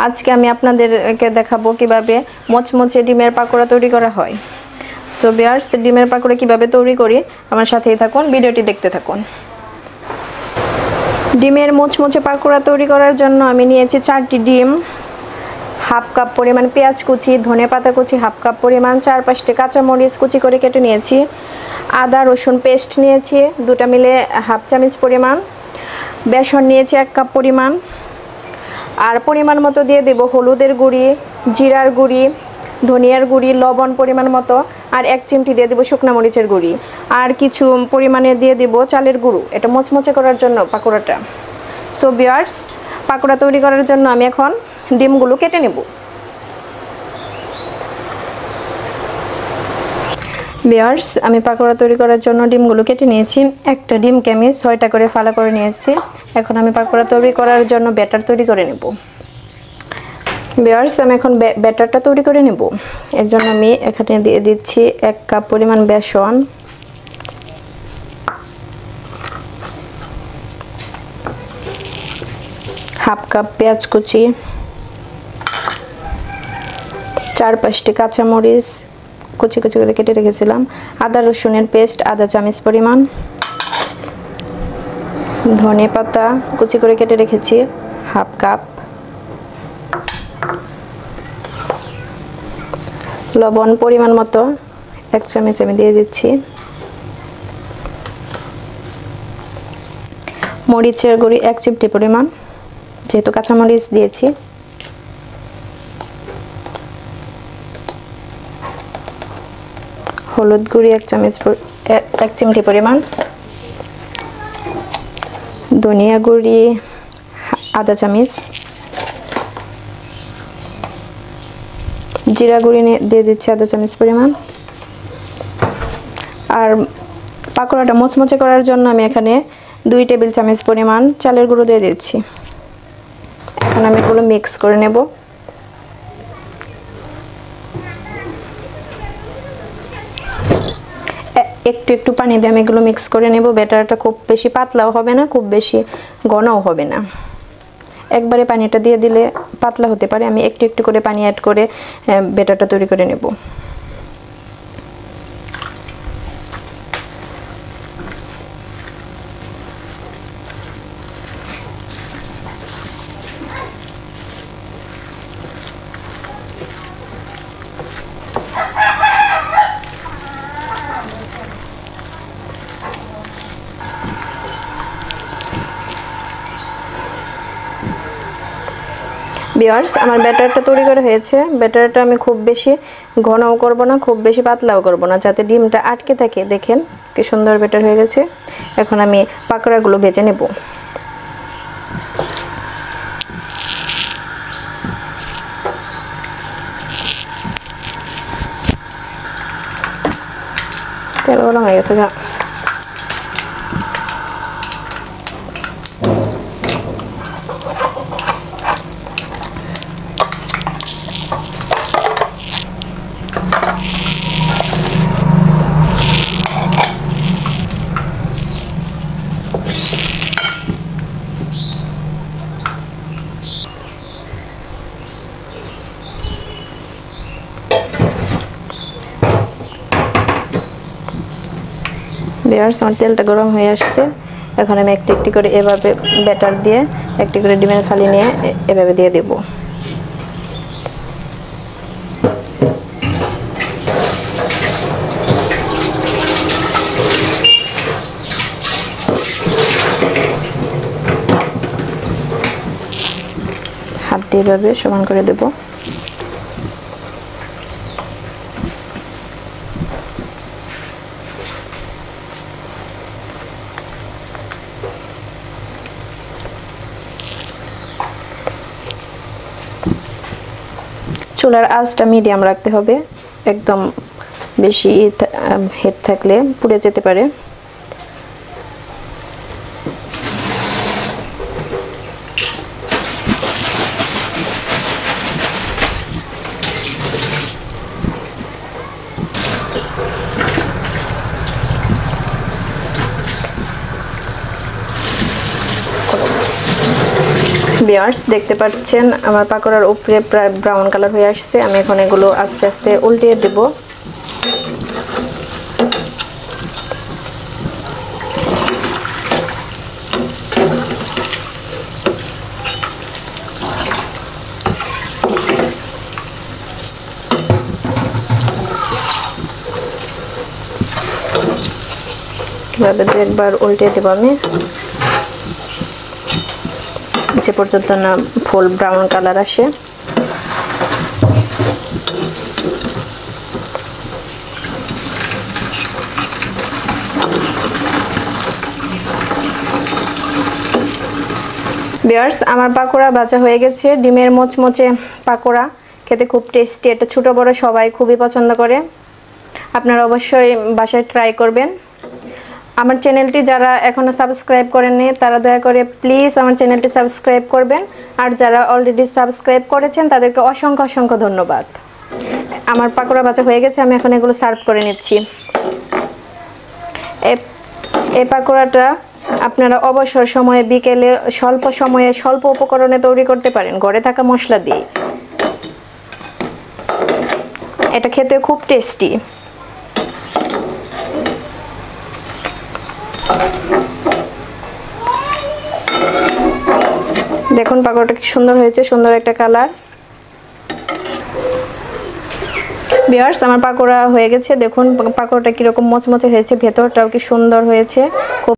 আজকে আমি আপনাদেরকে দেখাবো কিভাবে মচমচে ডিমের পাকোড়া তৈরি করা হয়। সো ভিউয়ার্স, ডিমের পাকোড়া কিভাবে তৈরি করি আমার সাথেই থাকুন, ভিডিওটি দেখতে থাকুন। ডিমের মচমচে পাকোড়া তৈরি করার জন্য আমি নিয়েছি 4টি ডিম, হাফ কাপ পরিমাণ পেঁয়াজ কুচি, ধনেপাতা কুচি হাফ কাপ পরিমাণ, 4-5টি কাঁচামরিচ কুচি করে কেটে নিয়েছি, আদা রসুন পেস্ট নিয়েছি 2টা মিলে হাফ চামচ পরিমাণ, বেসন নিয়েছি 1 কাপ পরিমাণ, আর পরিমাণ মতো দিয়ে দেব হলুদের গুঁড়ি, জিরার গুঁড়ি, ধনিয়ার গুঁড়ি, লবণ পরিমাণ মতো, আর 1 চিমটি দিয়ে দেব শুকনো মরিচের গুঁড়ি, আর কিছু পরিমাণে দিয়ে দেব চালের গুঁড়ো, এটা মচমচে করার জন্য পাকোড়াটা। সো ভিউয়ার্স, পাকোড়া তৈরি করার জন্য আমি এখন ডিমগুলো কেটে নেব। ভিউয়ার্স, আমি পাকোড়া তৈরি করার জন্য ডিমগুলো কেটে নিয়েছি। একটা ডিমকে আমি 6টা করে ফালা করে নিয়েছি। এখন আমি পাকোড়া তৈরি করার জন্য ব্যাটার তৈরি করে নেব। ভিউয়ার্স, আমি এখন ব্যাটারটা তৈরি করে নেব। এর জন্য আমি এখানে দিয়ে দিচ্ছি 1 কাপ পরিমাণ বেসন, হাফ কাপ পেঁয়াজ কুচি, 4-5টি কাঁচামরিচ কুচি কুচি করে কেটে রেখেছিলাম, আদা রসুনের পেস্ট আধা চামচ পরিমাণ, ধনে পাতা কুচি করে কেটে রেখেছি হাফ কাপ, লবণ পরিমাণ মতো 1 চামচ আমি দিয়ে দিচ্ছি, মরিচের গুঁড়ি 1 চিমটি পরিমাণ যেহেতু কাঁচামরিচ দিয়েছি, হলুদ গুঁড়ি 1 চিমটি পরিমাণ, ধনিয়া গুঁড়ি আধা চামচ, জিরা গুঁড়ি দিয়ে দিচ্ছি আধা চামচ পরিমাণ। আর পাকোড়াটা মচমচে করার জন্য আমি এখানে 2 টেবিল চামচ পরিমাণ চালের গুঁড়ো দিয়ে দিচ্ছি। এখন আমি এগুলো মিক্স করে নেব। একটু একটু পানি দিয়ে আমি এগুলো মিক্স করে নেব। ব্যাটারটা খুব বেশি পাতলাও হবে না, খুব বেশি ঘনও হবে না। একবারে পানিটা দিয়ে দিলে পাতলা হতে পারে, আমি একটু একটু করে পানি অ্যাড করে ব্যাটারটা তৈরি করে নেব। ভিউয়ার্স, আমার ব্যাটারটা তৈরি করা হয়েছে। ব্যাটারটা আমি খুব বেশি ঘনও করব না, খুব বেশি পাতলাও করব না, যাতে ডিমটা আটকে থাকে। দেখেন কি সুন্দর ব্যাটার হয়ে গেছে। এখন আমি পাকোড়াগুলো ভেজে নেব। তেল গরম হয়ে গেছে। ভিউয়ার্স, আমার তেলটা গরম হয়ে আসছে। এখন আমি একটু একটু করে এভাবে ব্যাটার দিয়ে একটু করে ডিমের ফালি নিয়ে এভাবে দিয়ে দেব। হাত দিয়ে এভাবে সমান করে দেব। চুলার আঁচটা মিডিয়াম রাখতে হবে, একদম বেশি হিট থাকলে পুড়ে যেতে পারে। ভিউয়ার্স দেখতে পাচ্ছেন আমার পাকোড়ার উপরে প্রায় ব্রাউন কালার হয়ে আসছে। আমি এখন এগুলো আস্তে আস্তে উল্টিয়ে দেব। এভাবে একবার উল্টে দেব আমি, যে পর্যন্ত না ফুল ব্রাউন কালার আসে। ভিউয়ার্স আমার পাকোড়া ভাজা হয়ে গেছে। ডিমের মোচমোচে পাকোড়া খেতে খুব টেস্টি, এটা ছোট বড় সবাই খুবই পছন্দ করে। আপনারা অবশ্যই বাসায় ট্রাই করবেন। আমার চ্যানেলটি যারা এখনো সাবস্ক্রাইব করেননি তারা দয়া করে প্লিজ আমার চ্যানেলটি সাবস্ক্রাইব করবেন, আর যারা অলরেডি সাবস্ক্রাইব করেছেন তাদেরকে অসংখ্য অসংখ্য ধন্যবাদ। আমার পাকোড়া ভাজা হয়ে গেছে, আমি এখন এগুলো সার্ভ করে নিচ্ছি। এই পাকোড়াটা আপনারা অবসর সময়ে বিকেলে স্বল্প সময়ে স্বল্প উপকরণে তৈরি করতে পারেন, ঘরে থাকা মশলা দিয়ে। এটা খেতে খুব টেস্টি। দেখুন পাকোড়াটা কি সুন্দর হয়েছে, সুন্দর একটা কালার। ভিউয়ার্স আমার পাকোড়া হয়ে গেছে, দেখুন পাকোড়াটা কিরকম মচমচে হয়েছে, ভেতরটাও কি সুন্দর হয়েছে। খুব